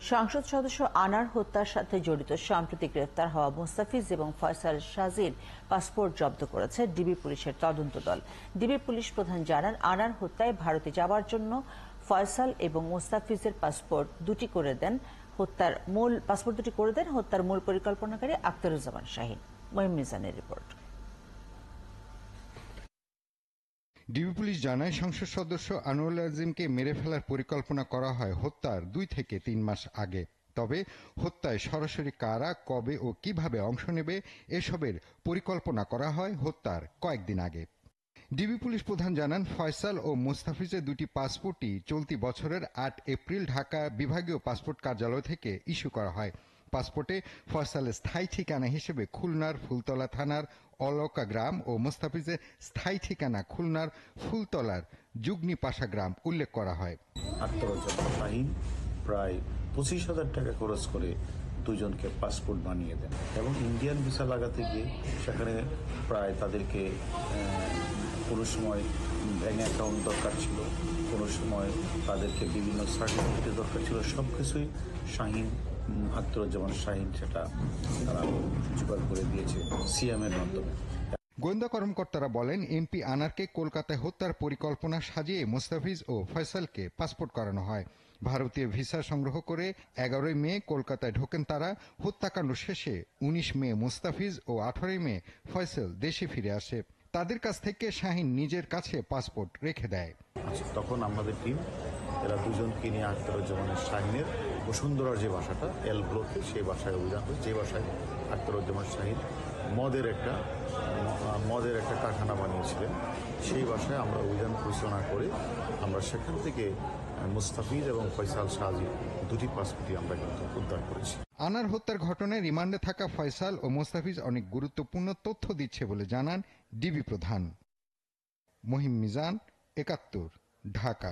সংসদ সদস্য আনার হত্যার সাথে জড়িত সম্প্রতি গ্রেফতার হওয়া মুস্তাফিজ এবং ফয়সাল শাহজির পাসপোর্ট জব্দ করেছে ডিবি পুলিশের তদন্ত দল। ডিবি পুলিশ প্রধান জানান, আনার হত্যায় ভারতে যাওয়ার জন্য ফয়সাল এবং মুস্তাফিজের পাসপোর্ট দুটি করে দেন হত্যার মূল পরিকল্পনাকারী আখতারুজ্জামান শাহীন। মহিম মিজানের রিপোর্ট। ডিবি পুলিশ জানায়, সংসদ সদস্য আনোয়ারুল আজিমকে মেরে ফেলার পরিকল্পনা করা হয় হত্যার 2 থেকে 3 মাস আগে। তবে হত্যায় সরাসরি কারা, কবে ও কিভাবে অংশ নেবে এসবের পরিকল্পনা করা হয় হত্যার কয়েকদিন আগে। ডিবি পুলিশ প্রধান জানান, ফয়সাল ও মুস্তাফিজের দুটি পাসপোর্টই চলতি বছরের 8 এপ্রিল ঢাকা বিভাগীয় পাসপোর্ট কার্যালয় থেকে ইস্যু করা হয়। পাসপোর্টে ফয়সালের স্থায়ী ঠিকানা হিসেবে খুলনার ফুলতলা থানার অলকা গ্রাম ও মুস্তাফিজের স্থায়ী ঠিকানা খুলনার ফুলতলার যুগনি পাশা গ্রাম উল্লেখ করা হয়। আখতারুজ্জামান শাহীন প্রায় 25,000 টাকা খরচ করে দুজনকে পাসপোর্ট বানিয়ে দেন এবং ইন্ডিয়ান ভিসা লাগাতে গিয়ে সেখানে প্রায় তাদেরকে কোনো সময় ব্যাংক অ্যাকাউন্ট দরকার ছিল, কোনো সময় তাদেরকে বিভিন্ন সার্টিফিকেটের দরকার ছিল। সব কিছুই আখতারুজ্জামান শাহীন সেটা তারা জোগাড় করে দিয়েছে সিএমের মাধ্যমে। গোয়েন্দা কর্মকর্তারা বলেন, এমপি আনারকে কলকাতায় হত্যার পরিকল্পনা সাজিয়ে মুস্তাফিজ ও ফয়সালকে পাসপোর্ট করানো হয়। ভারতীয় ভিসা সংগ্রহ করে 11 মে কলকাতায় ঢোকেন তারা। হত্যাকাণ্ড শেষে 19 মে মুস্তাফিজ ও 18 মে ফয়সাল দেশে ফিরে আসে। তাদের কাছ থেকে শাহীন নিজের কাছে পাসপোর্ট রেখে দেয়। তখন আমাদের টিম এরা দুজনকে নিয়ে আখতারুজ্জামান শাহীনের বসুন্ধরার যে বাসাটা এল ব্লকে, সেই বাসায় অভিযান করে, যে বাসায় আখতারুজ্জামান শাহীন মদের একটা কারখানা বানিয়েছিলেন, সেই বাসায় আমরা অভিযান পরিচালনা করে আমরা সেখান থেকে মুস্তাফিজ এবং ফয়সাল শাহজির দুটি পাসপোর্টই আমরা কিন্তু উদ্ধার করেছি। আনার হত্যার ঘটনায় রিমান্ডে থাকা ফয়সাল ও মুস্তাফিজ অনেক গুরুত্বপূর্ণ তথ্য দিচ্ছে বলে জানান ডিবি প্রধান। মহিম মিজান, ৭১, ঢাকা।